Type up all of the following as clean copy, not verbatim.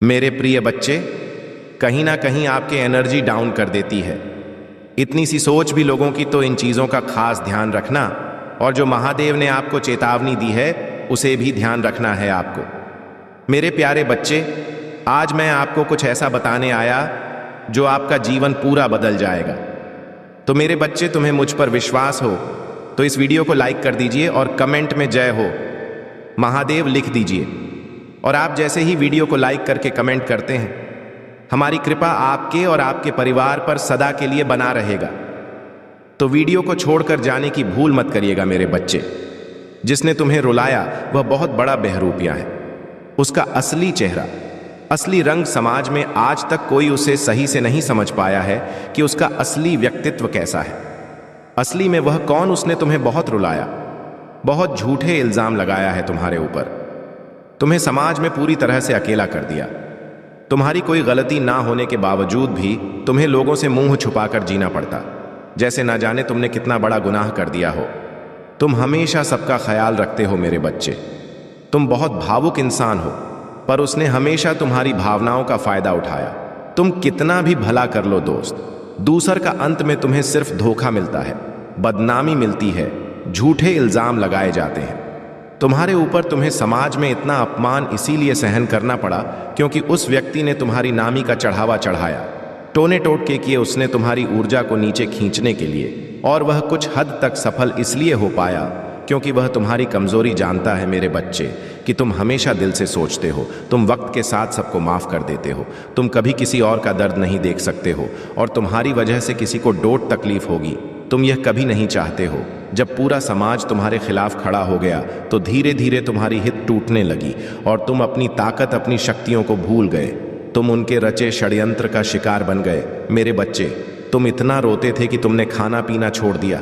मेरे प्रिय बच्चे, कहीं ना कहीं आपके एनर्जी डाउन कर देती है। इतनी सी सोच भी लोगों की, तो इन चीज़ों का खास ध्यान रखना। और जो महादेव ने आपको चेतावनी दी है उसे भी ध्यान रखना है आपको। मेरे प्यारे बच्चे, आज मैं आपको कुछ ऐसा बताने आया जो आपका जीवन पूरा बदल जाएगा। तो मेरे बच्चे, तुम्हें मुझ पर विश्वास हो तो इस वीडियो को लाइक कर दीजिए और कमेंट में जय हो महादेव लिख दीजिए। और आप जैसे ही वीडियो को लाइक करके कमेंट करते हैं, हमारी कृपा आपके और आपके परिवार पर सदा के लिए बना रहेगा। तो वीडियो को छोड़कर जाने की भूल मत करिएगा मेरे बच्चे। जिसने तुम्हें रुलाया वह बहुत बड़ा बहरूपिया है। उसका असली चेहरा, असली रंग समाज में आज तक कोई उसे सही से नहीं समझ पाया है कि उसका असली व्यक्तित्व कैसा है। असली में वह कौन, उसने तुम्हें बहुत रुलाया, बहुत झूठे इल्जाम लगाया है तुम्हारे ऊपर, तुम्हें समाज में पूरी तरह से अकेला कर दिया। तुम्हारी कोई गलती ना होने के बावजूद भी तुम्हें लोगों से मुंह छुपाकर जीना पड़ता, जैसे ना जाने तुमने कितना बड़ा गुनाह कर दिया हो। तुम हमेशा सबका ख्याल रखते हो मेरे बच्चे। तुम बहुत भावुक इंसान हो, पर उसने हमेशा तुम्हारी भावनाओं का फायदा उठाया। तुम कितना भी भला कर लो दोस्त, दूसर का अंत में तुम्हें सिर्फ धोखा मिलता है, बदनामी मिलती है, झूठे इल्जाम लगाए जाते हैं। तुम्हारे ऊपर तुम्हें समाज में इतना अपमान इसीलिए सहन करना पड़ा क्योंकि उस व्यक्ति ने तुम्हारी नामी का चढ़ावा चढ़ाया, टोने टोटके किए उसने तुम्हारी ऊर्जा को नीचे खींचने के लिए। और वह कुछ हद तक सफल इसलिए हो पाया क्योंकि वह तुम्हारी कमजोरी जानता है मेरे बच्चे, कि तुम हमेशा दिल से सोचते हो, तुम वक्त के साथ सबको माफ कर देते हो, तुम कभी किसी और का दर्द नहीं देख सकते हो, और तुम्हारी वजह से किसी को डोट तकलीफ होगी तुम यह कभी नहीं चाहते हो। जब पूरा समाज तुम्हारे खिलाफ खड़ा हो गया तो धीरे धीरे तुम्हारी हित टूटने लगी और तुम अपनी ताकत, अपनी शक्तियों को भूल गए। तुम उनके रचे षड्यंत्र का शिकार बन गए मेरे बच्चे। तुम इतना रोते थे कि तुमने खाना पीना छोड़ दिया,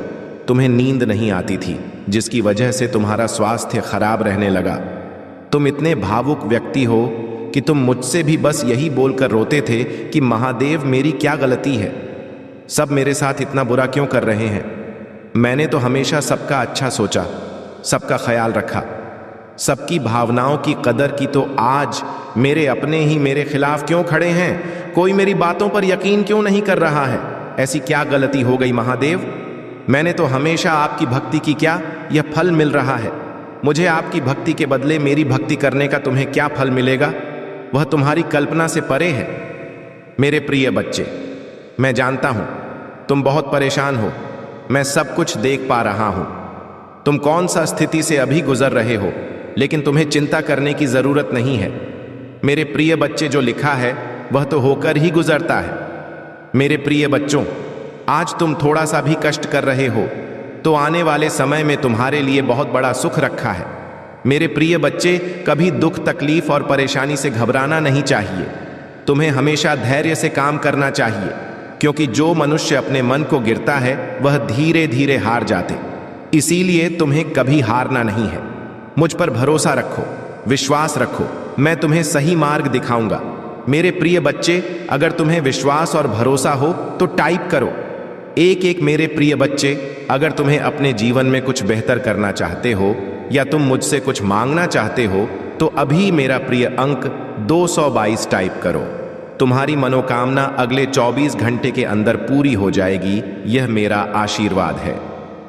तुम्हें नींद नहीं आती थी, जिसकी वजह से तुम्हारा स्वास्थ्य खराब रहने लगा। तुम इतने भावुक व्यक्ति हो कि तुम मुझसे भी बस यही बोलकर रोते थे कि महादेव मेरी क्या गलती है, सब मेरे साथ इतना बुरा क्यों कर रहे हैं। मैंने तो हमेशा सबका अच्छा सोचा, सबका ख्याल रखा, सबकी भावनाओं की कदर की, तो आज मेरे अपने ही मेरे खिलाफ क्यों खड़े हैं? कोई मेरी बातों पर यकीन क्यों नहीं कर रहा है? ऐसी क्या गलती हो गई महादेव? मैंने तो हमेशा आपकी भक्ति की, क्या यह फल मिल रहा है मुझे? आपकी भक्ति के बदले मेरी भक्ति करने का तुम्हें क्या फल मिलेगा? वह तुम्हारी कल्पना से परे है मेरे प्रिय बच्चे। मैं जानता हूं तुम बहुत परेशान हो, मैं सब कुछ देख पा रहा हूं। तुम कौन सा स्थिति से अभी गुजर रहे हो, लेकिन तुम्हें चिंता करने की जरूरत नहीं है मेरे प्रिय बच्चे। जो लिखा है वह तो होकर ही गुजरता है मेरे प्रिय बच्चों। आज तुम थोड़ा सा भी कष्ट कर रहे हो तो आने वाले समय में तुम्हारे लिए बहुत बड़ा सुख रखा है मेरे प्रिय बच्चे। कभी दुख, तकलीफ और परेशानी से घबराना नहीं चाहिए। तुम्हें हमेशा धैर्य से काम करना चाहिए, क्योंकि जो मनुष्य अपने मन को गिरता है वह धीरे धीरे हार जाते। इसीलिए तुम्हें कभी हारना नहीं है। मुझ पर भरोसा रखो, विश्वास रखो, मैं तुम्हें सही मार्ग दिखाऊंगा मेरे प्रिय बच्चे। अगर तुम्हें विश्वास और भरोसा हो तो टाइप करो एक एक मेरे प्रिय बच्चे। अगर तुम्हें अपने जीवन में कुछ बेहतर करना चाहते हो या तुम मुझसे कुछ मांगना चाहते हो तो अभी मेरा प्रिय अंक 222 टाइप करो। तुम्हारी मनोकामना अगले 24 घंटे के अंदर पूरी हो जाएगी, यह मेरा आशीर्वाद है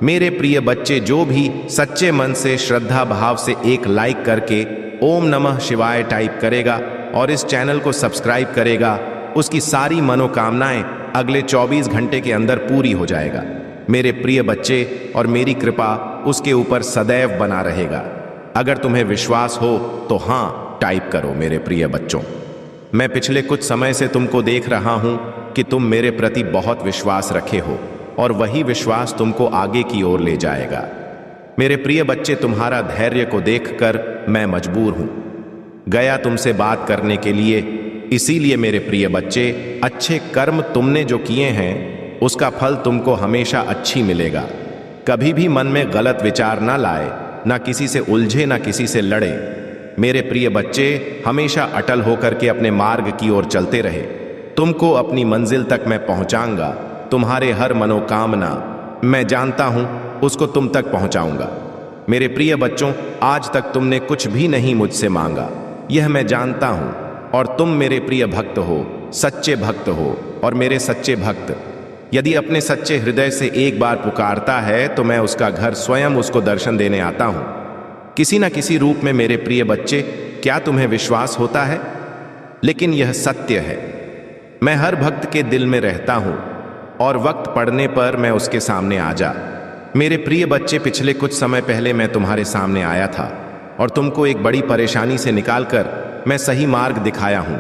मेरे प्रिय बच्चे। जो भी सच्चे मन से, श्रद्धा भाव से एक लाइक करके ओम नमः शिवाय टाइप करेगा और इस चैनल को सब्सक्राइब करेगा, उसकी सारी मनोकामनाएं अगले 24 घंटे के अंदर पूरी हो जाएगा मेरे प्रिय बच्चे। और मेरी कृपा उसके ऊपर सदैव बना रहेगा। अगर तुम्हें विश्वास हो तो हाँ टाइप करो मेरे प्रिय बच्चों। मैं पिछले कुछ समय से तुमको देख रहा हूं कि तुम मेरे प्रति बहुत विश्वास रखे हो और वही विश्वास तुमको आगे की ओर ले जाएगा मेरे प्रिय बच्चे। तुम्हारा धैर्य को देखकर मैं मजबूर हूं गया तुमसे बात करने के लिए। इसीलिए मेरे प्रिय बच्चे, अच्छे कर्म तुमने जो किए हैं उसका फल तुमको हमेशा अच्छी मिलेगा। कभी भी मन में गलत विचार ना लाए, ना किसी से उलझे, ना किसी से लड़े मेरे प्रिय बच्चे। हमेशा अटल होकर के अपने मार्ग की ओर चलते रहे। तुमको अपनी मंजिल तक मैं पहुंचाऊंगा। तुम्हारे हर मनोकामना मैं जानता हूं उसको तुम तक पहुंचाऊंगा मेरे प्रिय बच्चों। आज तक तुमने कुछ भी नहीं मुझसे मांगा, यह मैं जानता हूं, और तुम मेरे प्रिय भक्त हो, सच्चे भक्त हो। और मेरे सच्चे भक्त यदि अपने सच्चे हृदय से एक बार पुकारता है तो मैं उसका घर स्वयं उसको दर्शन देने आता हूं, किसी न किसी रूप में। मेरे प्रिय बच्चे, क्या तुम्हें विश्वास होता है? लेकिन यह सत्य है, मैं हर भक्त के दिल में रहता हूं और वक्त पड़ने पर मैं उसके सामने आ जा। मेरे प्रिय बच्चे, पिछले कुछ समय पहले मैं तुम्हारे सामने आया था और तुमको एक बड़ी परेशानी से निकालकर मैं सही मार्ग दिखाया हूं।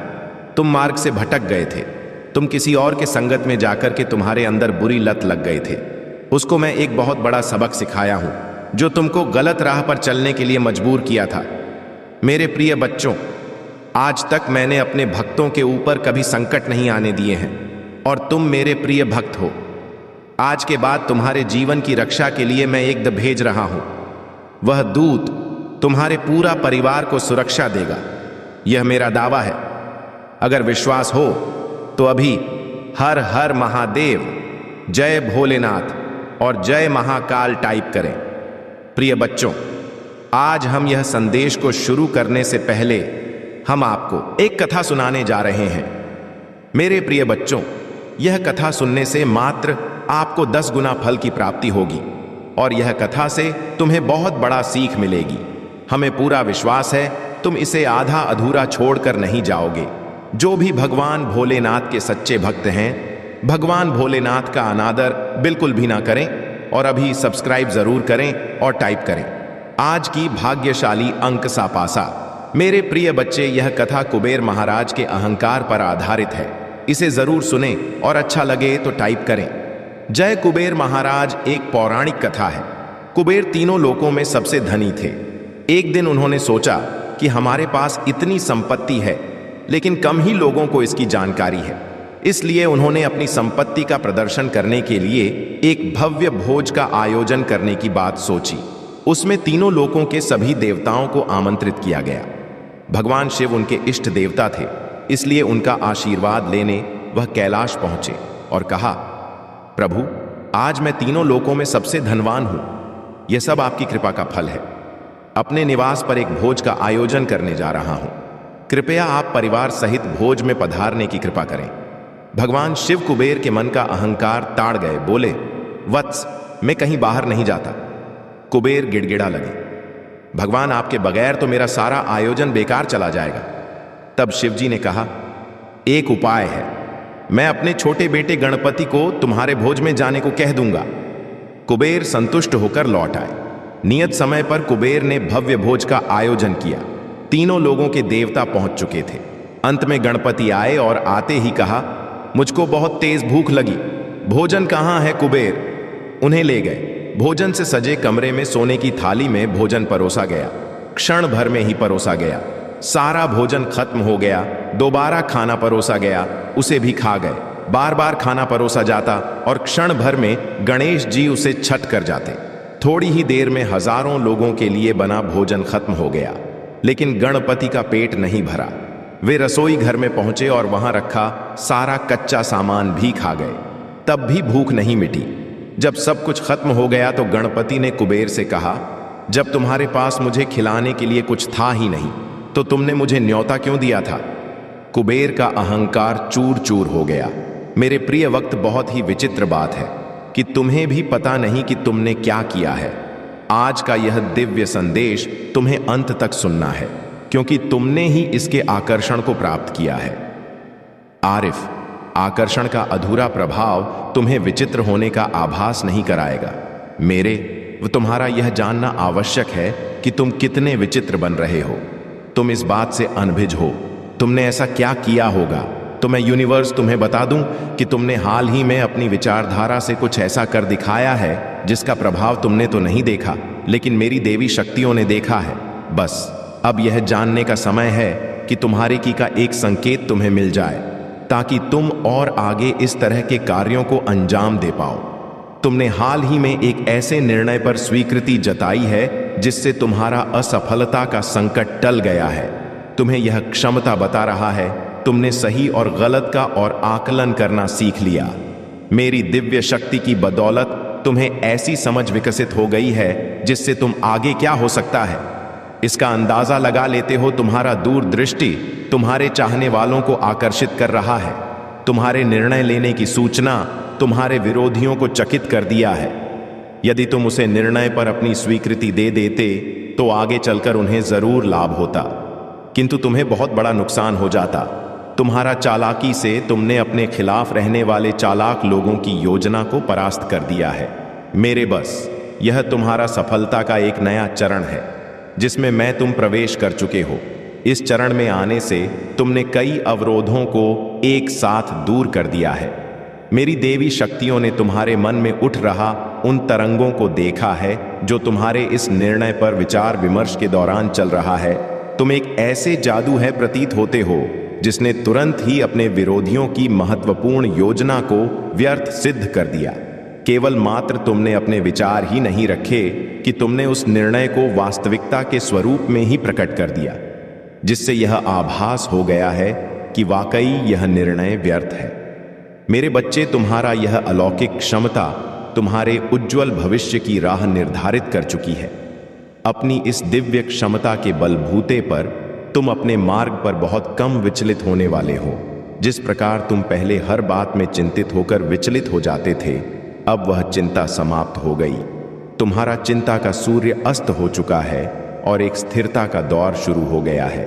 तुम मार्ग से भटक गए थे, तुम किसी और के संगत में जाकर के तुम्हारे अंदर बुरी लत लग गए थे। उसको मैं एक बहुत बड़ा सबक सिखाया हूं जो तुमको गलत राह पर चलने के लिए मजबूर किया था। मेरे प्रिय बच्चों, आज तक मैंने अपने भक्तों के ऊपर कभी संकट नहीं आने दिए हैं और तुम मेरे प्रिय भक्त हो। आज के बाद तुम्हारे जीवन की रक्षा के लिए मैं एक दूत भेज रहा हूं। वह दूत तुम्हारे पूरा परिवार को सुरक्षा देगा, यह मेरा दावा है। अगर विश्वास हो तो अभी हर हर महादेव, जय भोलेनाथ और जय महाकाल टाइप करें। प्रिय बच्चों, आज हम यह संदेश को शुरू करने से पहले हम आपको एक कथा सुनाने जा रहे हैं। मेरे प्रिय बच्चों, यह कथा सुनने से मात्र आपको 10 गुना फल की प्राप्ति होगी और यह कथा से तुम्हें बहुत बड़ा सीख मिलेगी। हमें पूरा विश्वास है तुम इसे आधा अधूरा छोड़कर नहीं जाओगे। जो भी भगवान भोलेनाथ के सच्चे भक्त हैं, भगवान भोलेनाथ का अनादर बिल्कुल भी ना करें और अभी सब्सक्राइब जरूर करें और टाइप करें आज की भाग्यशाली अंक सापासा। मेरे प्रिय बच्चे, यह कथा कुबेर महाराज के अहंकार पर आधारित है। इसे जरूर सुने और अच्छा लगे तो टाइप करें। जय कुबेर महाराज एक पौराणिक कथा है। कुबेर तीनों लोकों में सबसे धनी थे। एक दिन उन्होंने सोचा कि हमारे पास इतनी संपत्ति है लेकिन कम ही लोगों को इसकी जानकारी है, इसलिए उन्होंने अपनी संपत्ति का प्रदर्शन करने के लिए एक भव्य भोज का आयोजन करने की बात सोची। उसमें तीनों लोकों के सभी देवताओं को आमंत्रित किया गया। भगवान शिव उनके इष्ट देवता थे, इसलिए उनका आशीर्वाद लेने वह कैलाश पहुंचे और कहा, प्रभु, आज मैं तीनों लोकों में सबसे धनवान हूं। यह सब आपकी कृपा का फल है। अपने निवास पर एक भोज का आयोजन करने जा रहा हूं। कृपया आप परिवार सहित भोज में पधारने की कृपा करें। भगवान शिव कुबेर के मन का अहंकार ताड़ गए। बोले, वत्स, मैं कहीं बाहर नहीं जाता। कुबेर गिड़गिड़ा लगे, भगवान, आपके बगैर तो मेरा सारा आयोजन बेकार चला जाएगा। तब शिवजी ने कहा, एक उपाय है, मैं अपने छोटे बेटे गणपति को तुम्हारे भोज में जाने को कह दूंगा। कुबेर संतुष्ट होकर लौट आए। नियत समय पर कुबेर ने भव्य भोज का आयोजन किया। तीनों लोगों के देवता पहुंच चुके थे। अंत में गणपति आए और आते ही कहा, मुझको बहुत तेज भूख लगी, भोजन कहाँ है कुबेर? उन्हें ले गए। भोजन से सजे कमरे में सोने की थाली में भोजन परोसा गया। क्षण भर में ही परोसा गया। सारा भोजन खत्म हो गया। दोबारा खाना परोसा गया, उसे भी खा गए। बार बार खाना परोसा जाता और क्षण भर में गणेश जी उसे छट कर जाते। थोड़ी ही देर में हजारों लोगों के लिए बना भोजन खत्म हो गया, लेकिन गणपति का पेट नहीं भरा। वे रसोई घर में पहुंचे और वहां रखा सारा कच्चा सामान भी खा गए, तब भी भूख नहीं मिटी। जब सब कुछ खत्म हो गया तो गणपति ने कुबेर से कहा, जब तुम्हारे पास मुझे खिलाने के लिए कुछ था ही नहीं तो तुमने मुझे न्योता क्यों दिया था? कुबेर का अहंकार चूर चूर हो गया। मेरे प्रिय वक्त, बहुत ही विचित्र बात है कि तुम्हें भी पता नहीं कि तुमने क्या किया है। आज का यह दिव्य संदेश तुम्हें अंत तक सुनना है, क्योंकि तुमने ही इसके आकर्षण को प्राप्त किया है। आरिफ, आकर्षण का अधूरा प्रभाव तुम्हें विचित्र होने का आभास नहीं कराएगा। मेरे तुम्हारा यह जानना आवश्यक है कि तुम कितने विचित्र बन रहे हो। तुम इस बात से अनभिज हो। तुमने ऐसा क्या किया होगा तो मैं यूनिवर्स तुम्हें बता दूं कि तुमने हाल ही में अपनी विचारधारा से कुछ ऐसा कर दिखाया है जिसका प्रभाव तुमने तो नहीं देखा, लेकिन मेरी देवी शक्तियों ने देखा है। बस अब यह जानने का समय है कि तुम्हारे की का एक संकेत तुम्हें मिल जाए, ताकि तुम और आगे इस तरह के कार्यों को अंजाम दे पाओ। तुमने हाल ही में एक ऐसे निर्णय पर स्वीकृति जताई है जिससे तुम्हारा असफलता का संकट टल गया है। तुम्हें यह क्षमता बता रहा है तुमने सही और गलत का और आकलन करना सीख लिया। मेरी दिव्य शक्ति की बदौलत तुम्हें ऐसी समझ विकसित हो गई है जिससे तुम आगे क्या हो सकता है इसका अंदाजा लगा लेते हो तुम्हारा दूरदृष्टि तुम्हारे चाहने वालों को आकर्षित कर रहा है। तुम्हारे निर्णय लेने की सूचना तुम्हारे विरोधियों को चकित कर दिया है। यदि तुम उसे निर्णय पर अपनी स्वीकृति दे देते तो आगे चलकर उन्हें जरूर लाभ होता, किंतु तुम्हें बहुत बड़ा नुकसान हो जाता। तुम्हारा चालाकी से तुमने अपने खिलाफ रहने वाले चालाक लोगों की योजना को परास्त कर दिया है। मेरे बस, यह तुम्हारा सफलता का एक नया चरण है जिसमें मैं तुम प्रवेश कर चुके हो। इस चरण में आने से तुमने कई अवरोधों को एक साथ दूर कर दिया है। मेरी देवी शक्तियों ने तुम्हारे मन में उठ रहा उन तरंगों को देखा है जो तुम्हारे इस निर्णय पर विचार विमर्श के दौरान चल रहा है। तुम एक ऐसे जादू है प्रतीत होते हो जिसने तुरंत ही अपने विरोधियों की महत्वपूर्ण योजना को व्यर्थ सिद्ध कर दिया। केवल मात्र तुमने अपने विचार ही नहीं रखे कि तुमने उस निर्णय को वास्तविकता के स्वरूप में ही प्रकट कर दिया, जिससे यह आभास हो गया है कि वाकई यह निर्णय व्यर्थ है। मेरे बच्चे, तुम्हारा यह अलौकिक क्षमता तुम्हारे उज्जवल भविष्य की राह निर्धारित कर चुकी है। अपनी इस दिव्य क्षमता के बलबूते पर तुम अपने मार्ग पर बहुत कम विचलित होने वाले हो। जिस प्रकार तुम पहले हर बात में चिंतित होकर विचलित हो जाते थे, अब वह चिंता समाप्त हो गई। तुम्हारा चिंता का सूर्य अस्त हो चुका है और एक स्थिरता का दौर शुरू हो गया है।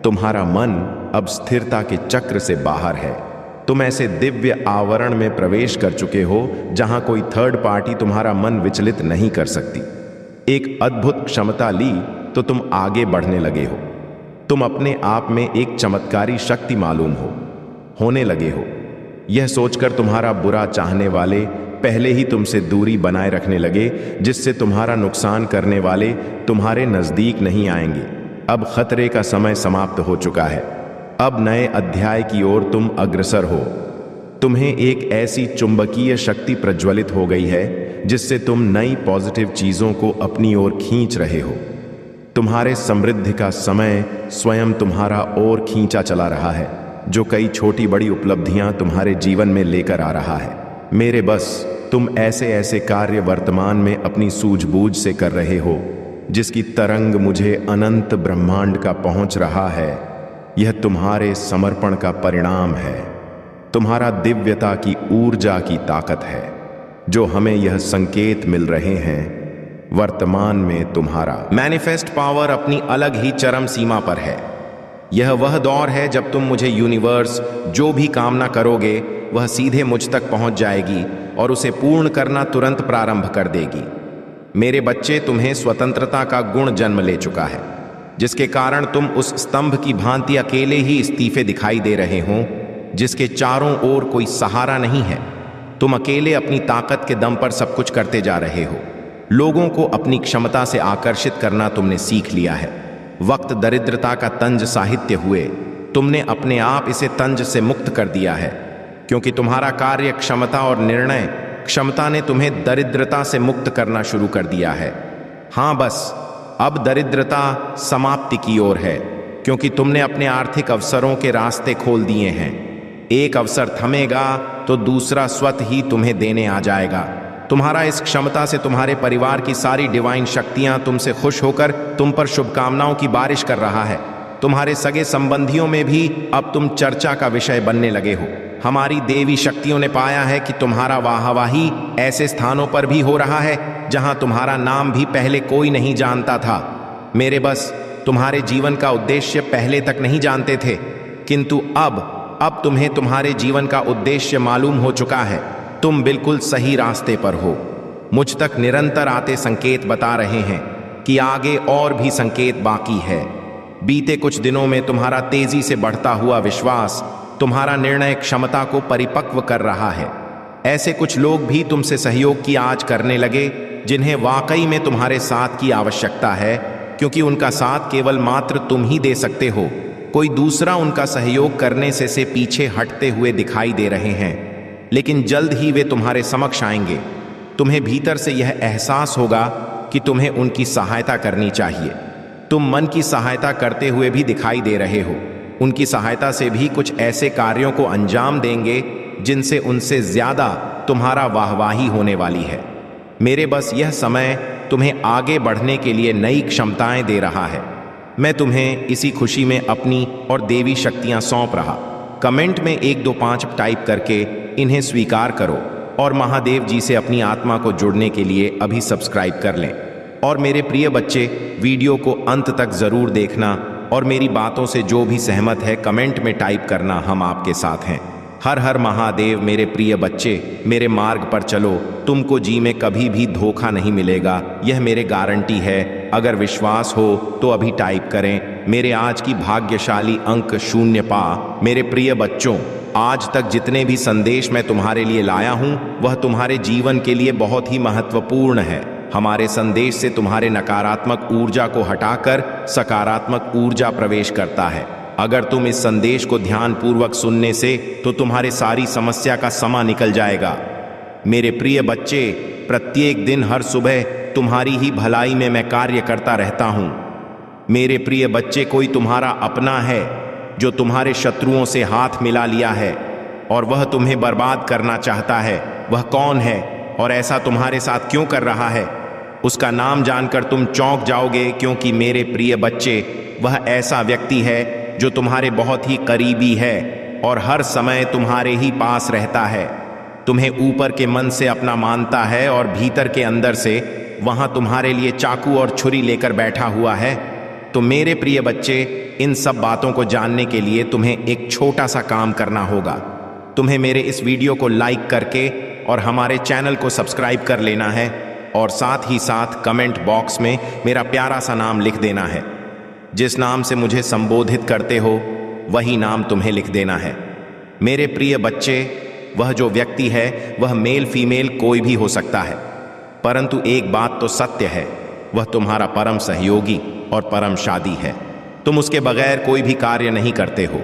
तुम्हारा मन अब स्थिरता के चक्र से बाहर है। तुम ऐसे दिव्य आवरण में प्रवेश कर चुके हो जहां कोई थर्ड पार्टी तुम्हारा मन विचलित नहीं कर सकती। एक अद्भुत क्षमता ली तो तुम आगे बढ़ने लगे हो। तुम अपने आप में एक चमत्कारी शक्ति मालूम होने लगे हो। यह सोचकर तुम्हारा बुरा चाहने वाले पहले ही तुमसे दूरी बनाए रखने लगे, जिससे तुम्हारा नुकसान करने वाले तुम्हारे नजदीक नहीं आएंगे। अब खतरे का समय समाप्त हो चुका है। अब नए अध्याय की ओर तुम अग्रसर हो। तुम्हें एक ऐसी चुंबकीय शक्ति प्रज्वलित हो गई है जिससे तुम नई पॉजिटिव चीजों को अपनी ओर खींच रहे हो। तुम्हारे समृद्धि का समय स्वयं तुम्हारा ओर खींचा चला रहा है, जो कई छोटी बड़ी उपलब्धियां तुम्हारे जीवन में लेकर आ रहा है। मेरे बस, तुम ऐसे ऐसे कार्य वर्तमान में अपनी सूझबूझ से कर रहे हो जिसकी तरंग मुझे अनंत ब्रह्मांड का पहुंच रहा है। यह तुम्हारे समर्पण का परिणाम है। तुम्हारा दिव्यता की ऊर्जा की ताकत है जो हमें यह संकेत मिल रहे हैं। वर्तमान में तुम्हारा मैनिफेस्ट पावर अपनी अलग ही चरम सीमा पर है। यह वह दौर है जब तुम मुझे यूनिवर्स जो भी कामना करोगे वह सीधे मुझ तक पहुंच जाएगी और उसे पूर्ण करना तुरंत प्रारंभ कर देगी। मेरे बच्चे, तुम्हें स्वतंत्रता का गुण जन्म ले चुका है, जिसके कारण तुम उस स्तंभ की भांति अकेले ही इस्तीफे दिखाई दे रहे हो जिसके चारों ओर कोई सहारा नहीं है। तुम अकेले अपनी ताकत के दम पर सब कुछ करते जा रहे हो। लोगों को अपनी क्षमता से आकर्षित करना तुमने सीख लिया है। वक्त दरिद्रता का तंज साहित्य हुए, तुमने अपने आप इसे तंज से मुक्त कर दिया है, क्योंकि तुम्हारा कार्य क्षमता और निर्णय क्षमता ने तुम्हें दरिद्रता से मुक्त करना शुरू कर दिया है। हाँ बस, अब दरिद्रता समाप्ति की ओर है, क्योंकि तुमने अपने आर्थिक अवसरों के रास्ते खोल दिए हैं। एक अवसर थमेगा तो दूसरा स्वत ही तुम्हें देने आ जाएगा। तुम्हारा इस क्षमता से तुम्हारे परिवार की सारी डिवाइन शक्तियां तुमसे खुश होकर तुम पर शुभकामनाओं की बारिश कर रहा है। तुम्हारे सगे संबंधियों में भी अब तुम चर्चा का विषय बनने लगे हो। हमारी देवी शक्तियों ने पाया है कि तुम्हारा वाहवाही ऐसे स्थानों पर भी हो रहा है जहां तुम्हारा नाम भी पहले कोई नहीं जानता था। मेरे बस, तुम्हारे जीवन का उद्देश्य पहले तक नहीं जानते थे, किंतु अब तुम्हें तुम्हारे जीवन का उद्देश्य मालूम हो चुका है। तुम बिल्कुल सही रास्ते पर हो। मुझ तक निरंतर आते संकेत बता रहे हैं कि आगे और भी संकेत बाकी है। बीते कुछ दिनों में तुम्हारा तेजी से बढ़ता हुआ विश्वास तुम्हारा निर्णय क्षमता को परिपक्व कर रहा है। ऐसे कुछ लोग भी तुमसे सहयोग की आस करने लगे जिन्हें वाकई में तुम्हारे साथ की आवश्यकता है, क्योंकि उनका साथ केवल मात्र तुम ही दे सकते हो। कोई दूसरा उनका सहयोग करने से पीछे हटते हुए दिखाई दे रहे हैं, लेकिन जल्द ही वे तुम्हारे समक्ष आएंगे। तुम्हें भीतर से यह एहसास होगा कि तुम्हें उनकी सहायता करनी चाहिए। तुम मन की सहायता करते हुए भी दिखाई दे रहे हो। उनकी सहायता से भी कुछ ऐसे कार्यों को अंजाम देंगे जिनसे उनसे ज्यादा तुम्हारा वाहवाही होने वाली है। मेरे बस, यह समय तुम्हें आगे बढ़ने के लिए नई क्षमताएं दे रहा है। मैं तुम्हें इसी खुशी में अपनी और देवी शक्तियां सौंप रहा। कमेंट में 1 2 5 टाइप करके इन्हें स्वीकार करो और महादेव जी से अपनी आत्मा को जुड़ने के लिए अभी सब्सक्राइब कर लें। और मेरे प्रिय बच्चे, वीडियो को अंत तक जरूर देखना और मेरी बातों से जो भी सहमत है कमेंट में टाइप करना, हम आपके साथ हैं। हर हर महादेव। मेरे प्रिय बच्चे, मेरे मार्ग पर चलो, तुमको जी में कभी भी धोखा नहीं मिलेगा, यह मेरे गारंटी है। अगर विश्वास हो तो अभी टाइप करें। मेरे आज की भाग्यशाली अंक 0 पा। मेरे प्रिय बच्चों, आज तक जितने भी संदेश मैं तुम्हारे लिए लाया हूं वह तुम्हारे जीवन के लिए बहुत ही महत्वपूर्ण है। हमारे संदेश से तुम्हारे नकारात्मक ऊर्जा को हटाकर सकारात्मक ऊर्जा प्रवेश करता है। अगर तुम इस संदेश को ध्यानपूर्वक सुनने से तो तुम्हारे सारी समस्या का समा निकल जाएगा। मेरे प्रिय बच्चे, प्रत्येक दिन हर सुबह तुम्हारी ही भलाई में मैं कार्य करता रहता हूं। मेरे प्रिय बच्चे, कोई तुम्हारा अपना है जो तुम्हारे शत्रुओं से हाथ मिला लिया है और वह तुम्हें बर्बाद करना चाहता है। वह कौन है और ऐसा तुम्हारे साथ क्यों कर रहा है? उसका नाम जानकर तुम चौंक जाओगे, क्योंकि मेरे प्रिय बच्चे, वह ऐसा व्यक्ति है जो तुम्हारे बहुत ही करीबी है और हर समय तुम्हारे ही पास रहता है। तुम्हें ऊपर के मन से अपना मानता है और भीतर के अंदर से वहां तुम्हारे लिए चाकू और छुरी लेकर बैठा हुआ है। तो मेरे प्रिय बच्चे, इन सब बातों को जानने के लिए तुम्हें एक छोटा सा काम करना होगा। तुम्हें मेरे इस वीडियो को लाइक करके और हमारे चैनल को सब्सक्राइब कर लेना है और साथ ही साथ कमेंट बॉक्स में मेरा प्यारा सा नाम लिख देना है। जिस नाम से मुझे संबोधित करते हो वही नाम तुम्हें लिख देना है। मेरे प्रिय बच्चे, वह जो व्यक्ति है वह मेल फीमेल कोई भी हो सकता है, परंतु एक बात तो सत्य है, वह तुम्हारा परम सहयोगी और परम शादी है। तुम उसके बगैर कोई भी कार्य नहीं करते हो,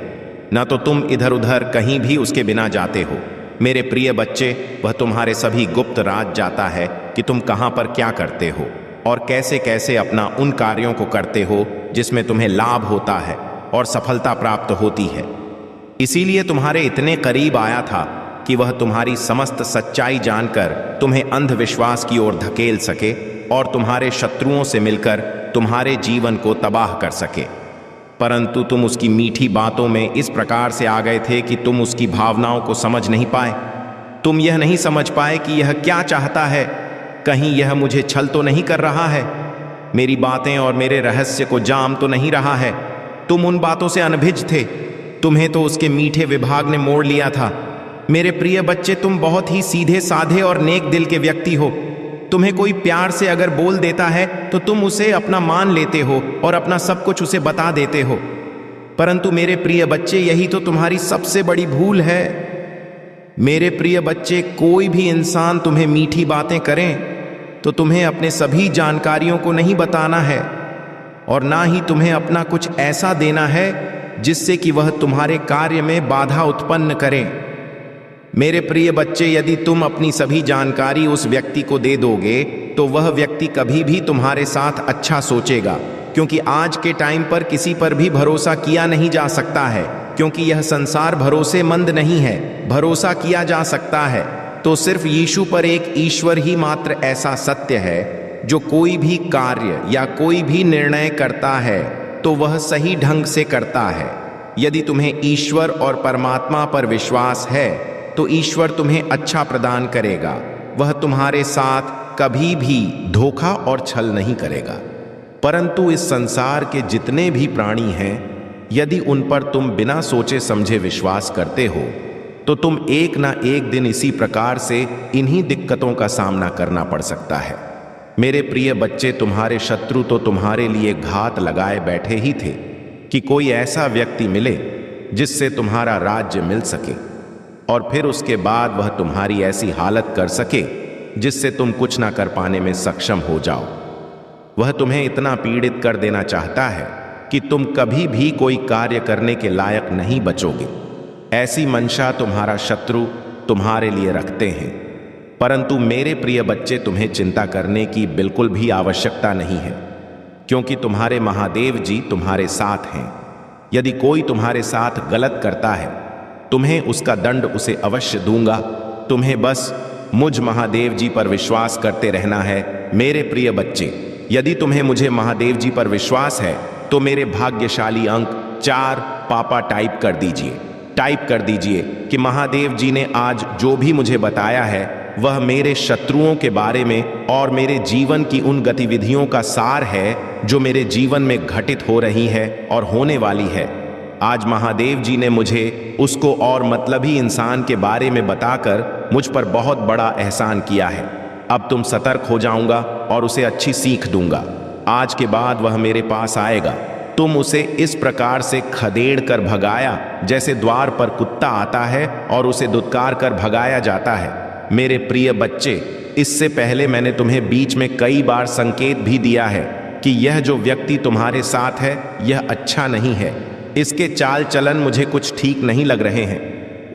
न तो तुम इधर उधर कहीं भी उसके बिना जाते हो। मेरे प्रिय बच्चे, वह तुम्हारे सभी गुप्त राज जाता है कि तुम कहां पर क्या करते हो और कैसे कैसे अपना उन कार्यों को करते हो जिसमें तुम्हें लाभ होता है और सफलता प्राप्त होती है। इसीलिए तुम्हारे इतने करीब आया था कि वह तुम्हारी समस्त सच्चाई जानकर तुम्हें अंधविश्वास की ओर धकेल सके और तुम्हारे शत्रुओं से मिलकर तुम्हारे जीवन को तबाह कर सके। परंतु तुम उसकी मीठी बातों में इस प्रकार से आ गए थे कि तुम उसकी भावनाओं को समझ नहीं पाए। तुम यह नहीं समझ पाए कि यह क्या चाहता है। कहीं यह मुझे छल तो नहीं कर रहा है, मेरी बातें और मेरे रहस्य को जाम तो नहीं रहा है। तुम उन बातों से अनभिज्ञ थे, तुम्हें तो उसके मीठे विभाग ने मोड़ लिया था। मेरे प्रिय बच्चे, तुम बहुत ही सीधे साधे और नेक दिल के व्यक्ति हो। तुम्हें कोई प्यार से अगर बोल देता है तो तुम उसे अपना मान लेते हो और अपना सब कुछ उसे बता देते हो। परंतु मेरे प्रिय बच्चे, यही तो तुम्हारी सबसे बड़ी भूल है। मेरे प्रिय बच्चे, कोई भी इंसान तुम्हें मीठी बातें करें तो तुम्हें अपने सभी जानकारियों को नहीं बताना है और ना ही तुम्हें अपना कुछ ऐसा देना है जिससे कि वह तुम्हारे कार्य में बाधा उत्पन्न करें। मेरे प्रिय बच्चे, यदि तुम अपनी सभी जानकारी उस व्यक्ति को दे दोगे तो वह व्यक्ति कभी भी तुम्हारे साथ अच्छा सोचेगा, क्योंकि आज के टाइम पर किसी पर भी भरोसा किया नहीं जा सकता है, क्योंकि यह संसार भरोसेमंद नहीं है। भरोसा किया जा सकता है तो सिर्फ यीशु पर, एक ईश्वर ही मात्र ऐसा सत्य है जो कोई भी कार्य या कोई भी निर्णय करता है तो वह सही ढंग से करता है। यदि तुम्हें ईश्वर और परमात्मा पर विश्वास है तो ईश्वर तुम्हें अच्छा प्रदान करेगा। वह तुम्हारे साथ कभी भी धोखा और छल नहीं करेगा। परंतु इस संसार के जितने भी प्राणी हैं, यदि उन पर तुम बिना सोचे समझे विश्वास करते हो तो तुम एक ना एक दिन इसी प्रकार से इन्हीं दिक्कतों का सामना करना पड़ सकता है। मेरे प्रिय बच्चे, तुम्हारे शत्रु तो तुम्हारे लिए घात लगाए बैठे ही थे कि कोई ऐसा व्यक्ति मिले जिससे तुम्हारा राज्य मिल सके और फिर उसके बाद वह तुम्हारी ऐसी हालत कर सके जिससे तुम कुछ ना कर पाने में सक्षम हो जाओ। वह तुम्हें इतना पीड़ित कर देना चाहता है कि तुम कभी भी कोई कार्य करने के लायक नहीं बचोगे। ऐसी मंशा तुम्हारा शत्रु तुम्हारे लिए रखते हैं। परंतु मेरे प्रिय बच्चे, तुम्हें चिंता करने की बिल्कुल भी आवश्यकता नहीं है, क्योंकि तुम्हारे महादेव जी तुम्हारे साथ हैं। यदि कोई तुम्हारे साथ गलत करता है, तुम्हें उसका दंड उसे अवश्य दूंगा। तुम्हें बस मुझ महादेव जी पर विश्वास करते रहना है। मेरे प्रिय बच्चे, यदि तुम्हें मुझे महादेव जी पर विश्वास है तो मेरे भाग्यशाली अंक 4 पापा टाइप कर दीजिए। टाइप कर दीजिए कि महादेव जी ने आज जो भी मुझे बताया है वह मेरे शत्रुओं के बारे में और मेरे जीवन की उन गतिविधियों का सार है जो मेरे जीवन में घटित हो रही है और होने वाली है। आज महादेव जी ने मुझे उसको और मतलबी इंसान के बारे में बताकर मुझ पर बहुत बड़ा एहसान किया है। अब तुम सतर्क हो जाऊंगा और उसे अच्छी सीख दूंगा। आज के बाद वह मेरे पास आएगा। तुम उसे इस प्रकार से खदेड़ कर भगाया जैसे द्वार पर कुत्ता आता है और उसे दुत्कार कर भगाया जाता है। मेरे प्रिय बच्चे, इससे पहले मैंने तुम्हें बीच में कई बार संकेत भी दिया है कि यह जो व्यक्ति तुम्हारे साथ है यह अच्छा नहीं है। इसके चाल चलन मुझे कुछ ठीक नहीं लग रहे हैं।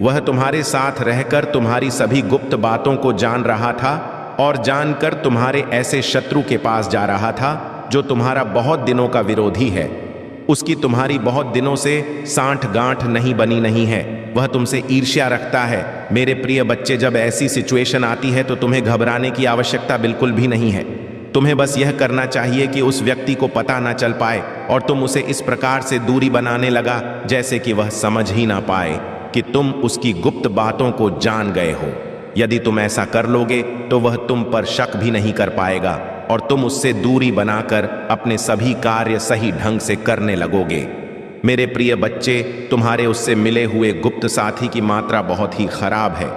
वह तुम्हारे साथ रहकर तुम्हारी सभी गुप्त बातों को जान रहा था और जानकर तुम्हारे ऐसे शत्रु के पास जा रहा था जो तुम्हारा बहुत दिनों का विरोधी है। उसकी तुम्हारी बहुत दिनों से सांठ गांठ नहीं बनी नहीं है। वह तुमसे ईर्ष्या रखता है। मेरे प्रिय बच्चे, जब ऐसी सिचुएशन आती है तो तुम्हें घबराने की आवश्यकता बिल्कुल भी नहीं है। तुम्हें बस यह करना चाहिए कि उस व्यक्ति को पता ना चल पाए और तुम उसे इस प्रकार से दूरी बनाने लगा जैसे कि वह समझ ही ना पाए कि तुम उसकी गुप्त बातों को जान गए हो। यदि तुम ऐसा कर लोगे तो वह तुम पर शक भी नहीं कर पाएगा और तुम उससे दूरी बनाकर अपने सभी कार्य सही ढंग से करने लगोगे। मेरे प्रिय बच्चे, तुम्हारे उससे मिले हुए गुप्त साथी की मात्रा बहुत ही खराब है।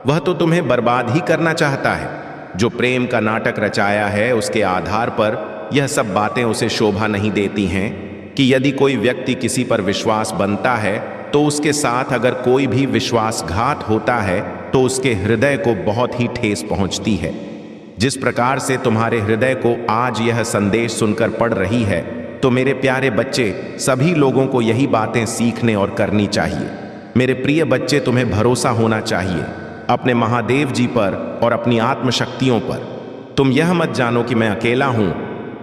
वह तो तुम्हें बर्बाद ही करना चाहता है। जो प्रेम का नाटक रचाया है उसके आधार पर यह सब बातें उसे शोभा नहीं देती हैं कि यदि कोई व्यक्ति किसी पर विश्वास बनता है तो उसके साथ अगर कोई भी विश्वासघात होता है तो उसके हृदय को बहुत ही ठेस पहुंचती है। जिस प्रकार से तुम्हारे हृदय को आज यह संदेश सुनकर पड़ रही है, तो मेरे प्यारे बच्चे, सभी लोगों को यही बातें सीखने और करनी चाहिए। मेरे प्रिय बच्चे, तुम्हें भरोसा होना चाहिए अपने महादेव जी पर और अपनी आत्मशक्तियों पर। तुम यह मत जानो कि मैं अकेला हूं।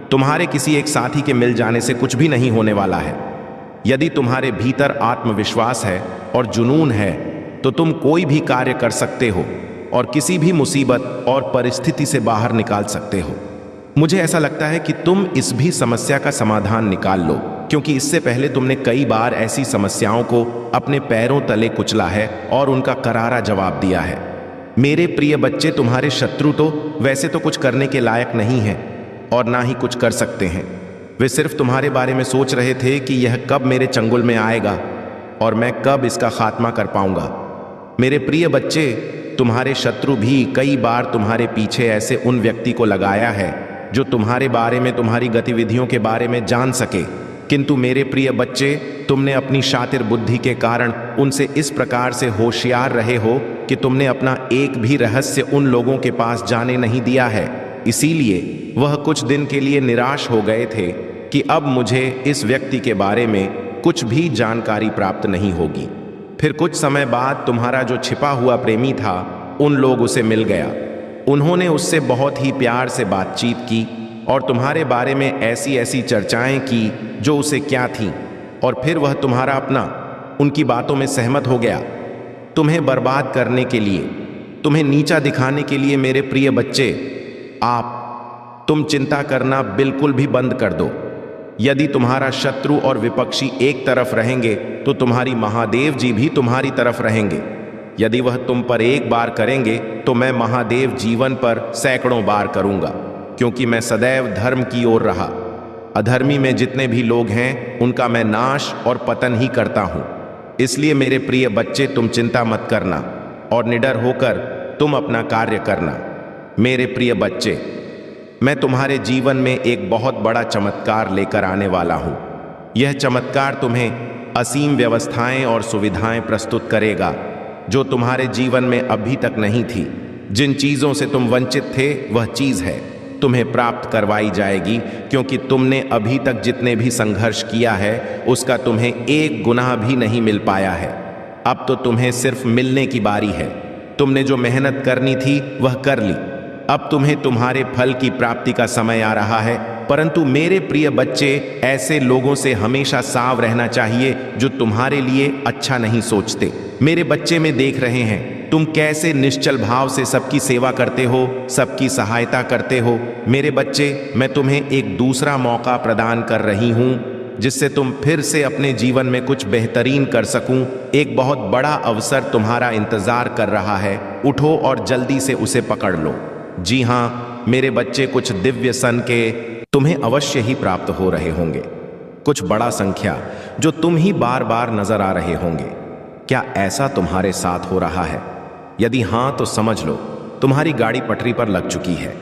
तुम्हारे किसी एक साथी के मिल जाने से कुछ भी नहीं होने वाला है। यदि तुम्हारे भीतर आत्मविश्वास है और जुनून है तो तुम कोई भी कार्य कर सकते हो और किसी भी मुसीबत और परिस्थिति से बाहर निकाल सकते हो। मुझे ऐसा लगता है कि तुम इस भी समस्या का समाधान निकाल लो, क्योंकि इससे पहले तुमने कई बार ऐसी समस्याओं को अपने पैरों तले कुचला है और उनका करारा जवाब दिया है। मेरे प्रिय बच्चे, तुम्हारे शत्रु तो वैसे तो कुछ करने के लायक नहीं है और ना ही कुछ कर सकते हैं। वे सिर्फ तुम्हारे बारे में सोच रहे थे कि यह कब मेरे चंगुल में आएगा और मैं कब इसका खात्मा कर पाऊंगा। मेरे प्रिय बच्चे, तुम्हारे शत्रु भी कई बार तुम्हारे पीछे ऐसे उन व्यक्ति को लगाया है जो तुम्हारे बारे में, तुम्हारी गतिविधियों के बारे में जान सके, किंतु मेरे प्रिय बच्चे, तुमने अपनी शातिर बुद्धि के कारण उनसे इस प्रकार से होशियार रहे हो कि तुमने अपना एक भी रहस्य उन लोगों के पास जाने नहीं दिया है। इसीलिए वह कुछ दिन के लिए निराश हो गए थे कि अब मुझे इस व्यक्ति के बारे में कुछ भी जानकारी प्राप्त नहीं होगी। फिर कुछ समय बाद तुम्हारा जो छिपा हुआ प्रेमी था, उन लोग उसे मिल गया। उन्होंने उससे बहुत ही प्यार से बातचीत की और तुम्हारे बारे में ऐसी ऐसी चर्चाएं की जो उसे क्या थीं, और फिर वह तुम्हारा अपना उनकी बातों में सहमत हो गया। तुम्हें बर्बाद करने के लिए, तुम्हें नीचा दिखाने के लिए मेरे प्रिय बच्चे, तुम चिंता करना बिल्कुल भी बंद कर दो। यदि तुम्हारा शत्रु और विपक्षी एक तरफ रहेंगे तो तुम्हारी महादेव जी भी तुम्हारी तरफ रहेंगे। यदि वह तुम पर एक बार करेंगे तो मैं महादेव जीवन पर सैकड़ों बार करूंगा, क्योंकि मैं सदैव धर्म की ओर रहा। अधर्मी में जितने भी लोग हैं उनका मैं नाश और पतन ही करता हूं। इसलिए मेरे प्रिय बच्चे, तुम चिंता मत करना और निडर होकर तुम अपना कार्य करना। मेरे प्रिय बच्चे, मैं तुम्हारे जीवन में एक बहुत बड़ा चमत्कार लेकर आने वाला हूं। यह चमत्कार तुम्हें असीम व्यवस्थाएं और सुविधाएं प्रस्तुत करेगा जो तुम्हारे जीवन में अभी तक नहीं थी। जिन चीजों से तुम वंचित थे वह चीज है तुम्हें प्राप्त करवाई जाएगी, क्योंकि तुमने अभी तक जितने भी संघर्ष किया है उसका तुम्हें एक गुना भी नहीं मिल पाया है। अब तो तुम्हें सिर्फ मिलने की बारी है। तुमने जो मेहनत करनी थी वह कर ली। अब तुम्हें तुम्हारे फल की प्राप्ति का समय आ रहा है। परंतु मेरे प्रिय बच्चे, ऐसे लोगों से हमेशा साव रहना चाहिए जो तुम्हारे लिए अच्छा नहीं सोचते। मेरे बच्चे में देख रहे हैं तुम कैसे निश्चल भाव से सबकी सेवा करते हो, सबकी सहायता करते हो। मेरे बच्चे, मैं तुम्हें एक दूसरा मौका प्रदान कर रही हूं जिससे तुम फिर से अपने जीवन में कुछ बेहतरीन कर सकूं। एक बहुत बड़ा अवसर तुम्हारा इंतजार कर रहा है। उठो और जल्दी से उसे पकड़ लो। जी हाँ मेरे बच्चे, कुछ दिव्य सन के तुम्हें अवश्य ही प्राप्त हो रहे होंगे। कुछ बड़ा संख्या जो तुम ही बार बार नजर आ रहे होंगे। क्या ऐसा तुम्हारे साथ हो रहा है? यदि हां तो समझ लो तुम्हारी गाड़ी पटरी पर लग चुकी है।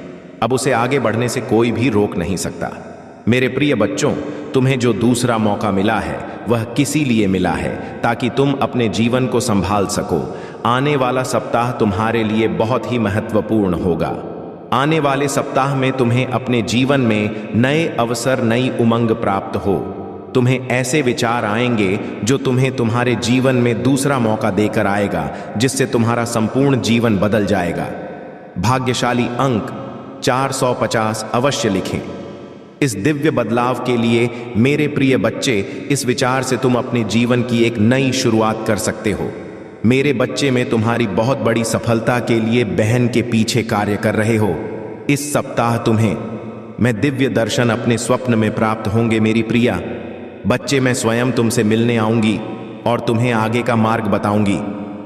अब उसे आगे बढ़ने से कोई भी रोक नहीं सकता। मेरे प्रिय बच्चों, तुम्हें जो दूसरा मौका मिला है वह किसी लिए मिला है ताकि तुम अपने जीवन को संभाल सको। आने वाला सप्ताह तुम्हारे लिए बहुत ही महत्वपूर्ण होगा। आने वाले सप्ताह में तुम्हें अपने जीवन में नए अवसर, नई उमंग प्राप्त हो। तुम्हें ऐसे विचार आएंगे जो तुम्हें तुम्हारे जीवन में दूसरा मौका देकर आएगा, जिससे तुम्हारा संपूर्ण जीवन बदल जाएगा। भाग्यशाली अंक 450 अवश्य लिखें। इस दिव्य बदलाव के लिए मेरे प्रिय बच्चे, इस विचार से तुम अपने जीवन की एक नई शुरुआत कर सकते हो। मेरे बच्चे में तुम्हारी बहुत बड़ी सफलता के लिए बहन के पीछे कार्य कर रहे हो। इस सप्ताह तुम्हें मैं दिव्य दर्शन अपने स्वप्न में प्राप्त होंगे। मेरी प्रिया बच्चे, मैं स्वयं तुमसे मिलने आऊंगी और तुम्हें आगे का मार्ग बताऊंगी।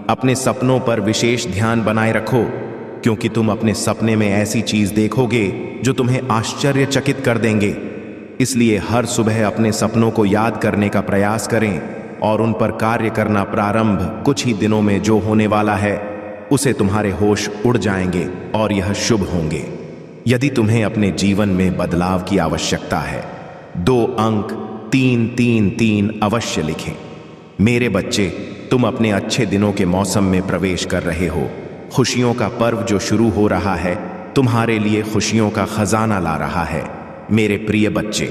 अपने सपनों पर विशेष ध्यान बनाए रखो, क्योंकि तुम अपने सपने में ऐसी चीज देखोगे जो तुम्हें आश्चर्यचकित कर देंगे। इसलिए हर सुबह अपने सपनों को याद करने का प्रयास करें और उन पर कार्य करना प्रारंभ कुछ ही दिनों में जो होने वाला है उसे तुम्हारे होश उड़ जाएंगे और यह शुभ होंगे। यदि तुम्हें अपने जीवन में बदलाव की आवश्यकता है, 2 अंक 333 अवश्य लिखें। मेरे बच्चे, तुम अपने अच्छे दिनों के मौसम में प्रवेश कर रहे हो। खुशियों का पर्व जो शुरू हो रहा है तुम्हारे लिए खुशियों का खजाना ला रहा है। मेरे प्रिय बच्चे,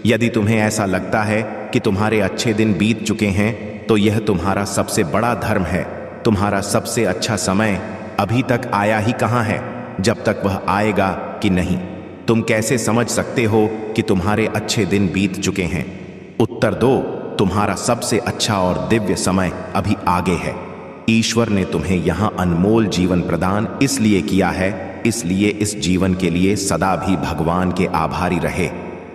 यदि तुम्हें ऐसा लगता है कि तुम्हारे अच्छे दिन बीत चुके हैं तो यह तुम्हारा सबसे बड़ा धर्म है। तुम्हारा सबसे अच्छा समय अभी तक आया ही कहाँ है, जब तक वह आएगा कि नहीं। तुम कैसे समझ सकते हो कि तुम्हारे अच्छे दिन बीत चुके हैं? उत्तर दो, तुम्हारा सबसे अच्छा और दिव्य समय अभी आगे है। ईश्वर ने तुम्हें यहाँ अनमोल जीवन प्रदान इसलिए किया है, इसलिए इस जीवन के लिए सदा भी भगवान के आभारी रहे।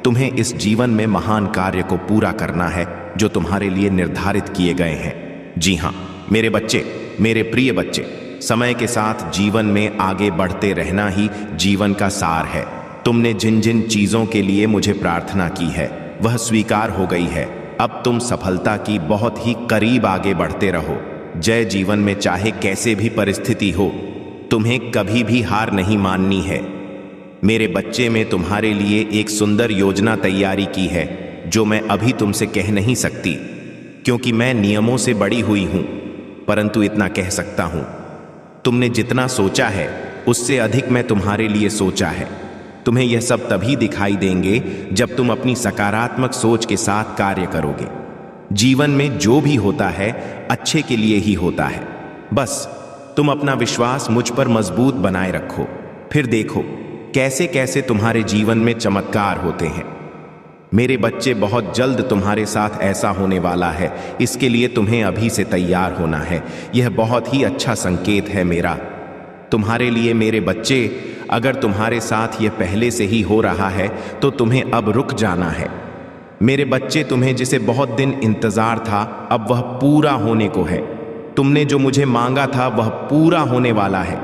तुम्हें इस जीवन में महान कार्य को पूरा करना है जो तुम्हारे लिए निर्धारित किए गए हैं। जी हाँ मेरे बच्चे, मेरे प्रिय बच्चे, समय के साथ जीवन में आगे बढ़ते रहना ही जीवन का सार है। तुमने जिन जिन चीजों के लिए मुझे प्रार्थना की है वह स्वीकार हो गई है। अब तुम सफलता की बहुत ही करीब आगे बढ़ते रहो। जय जीवन में चाहे कैसे भी परिस्थिति हो, तुम्हें कभी भी हार नहीं माननी है। मेरे बच्चे, में तुम्हारे लिए एक सुंदर योजना तैयारी की है जो मैं अभी तुमसे कह नहीं सकती, क्योंकि मैं नियमों से बड़ी हुई हूं। परंतु इतना कह सकता हूं, तुमने जितना सोचा है उससे अधिक मैं तुम्हारे लिए सोचा है। तुम्हें यह सब तभी दिखाई देंगे जब तुम अपनी सकारात्मक सोच के साथ कार्य करोगे। जीवन में जो भी होता है अच्छे के लिए ही होता है। बस तुम अपना विश्वास मुझ पर मजबूत बनाए रखो, फिर देखो कैसे कैसे तुम्हारे जीवन में चमत्कार होते हैं। मेरे बच्चे, बहुत जल्द तुम्हारे साथ ऐसा होने वाला है, इसके लिए तुम्हें अभी से तैयार होना है। यह बहुत ही अच्छा संकेत है मेरा तुम्हारे लिए। मेरे बच्चे, अगर तुम्हारे साथ यह पहले से ही हो रहा है तो तुम्हें अब रुक जाना है। मेरे बच्चे, तुम्हें जिसे बहुत दिन इंतजार था अब वह पूरा होने को है। तुमने जो मुझे मांगा था वह पूरा होने वाला है।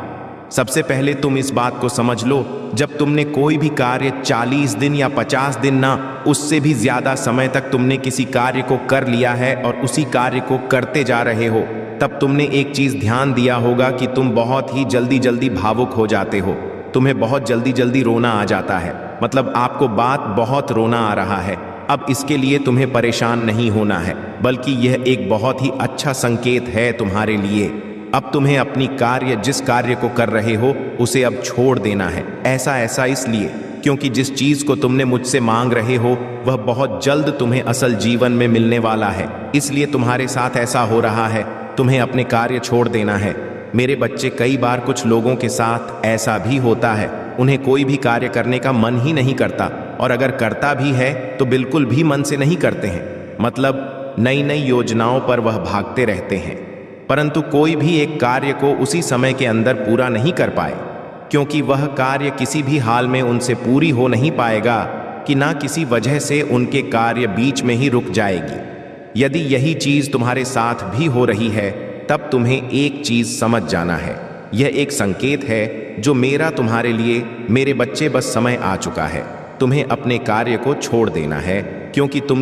सबसे पहले तुम इस बात को समझ लो, जब तुमने कोई भी कार्य 40 दिन या 50 दिन ना, उससे भी ज्यादा समय तक तुमने किसी कार्य को कर लिया है और उसी कार्य को करते जा रहे हो, तब तुमने एक चीज ध्यान दिया होगा कि तुम बहुत ही जल्दी जल्दी भावुक हो जाते हो। तुम्हें बहुत जल्दी जल्दी रोना आ जाता है, मतलब आपको बात बहुत रोना आ रहा है। अब इसके लिए तुम्हें परेशान नहीं होना है, बल्कि यह एक बहुत ही अच्छा संकेत है तुम्हारे लिए। अब तुम्हें अपनी कार्य, जिस कार्य को कर रहे हो उसे अब छोड़ देना है। ऐसा इसलिए क्योंकि जिस चीज को तुमने मुझसे मांग रहे हो वह बहुत जल्द तुम्हें असल जीवन में मिलने वाला है। इसलिए तुम्हारे साथ ऐसा हो रहा है, तुम्हें अपने कार्य छोड़ देना है। मेरे बच्चे, कई बार कुछ लोगों के साथ ऐसा भी होता है, उन्हें कोई भी कार्य करने का मन ही नहीं करता, और अगर करता भी है तो बिल्कुल भी मन से नहीं करते हैं। मतलब नई नई योजनाओं पर वह भागते रहते हैं, परंतु कोई भी एक कार्य को उसी समय के अंदर पूरा नहीं कर पाए, क्योंकि वह कार्य किसी भी हाल में उनसे पूरी हो नहीं पाएगा, कि ना किसी वजह से उनके कार्य बीच में ही रुक जाएगी। यदि यही चीज तुम्हारे साथ भी हो रही है, तब तुम्हें एक चीज समझ जाना है। यह एक संकेत है जो मेरा तुम्हारे लिए, मेरे बच्चे, बस समय आ चुका है। तुम्हें अपने कार्य को छोड़ देना है, क्योंकि तुम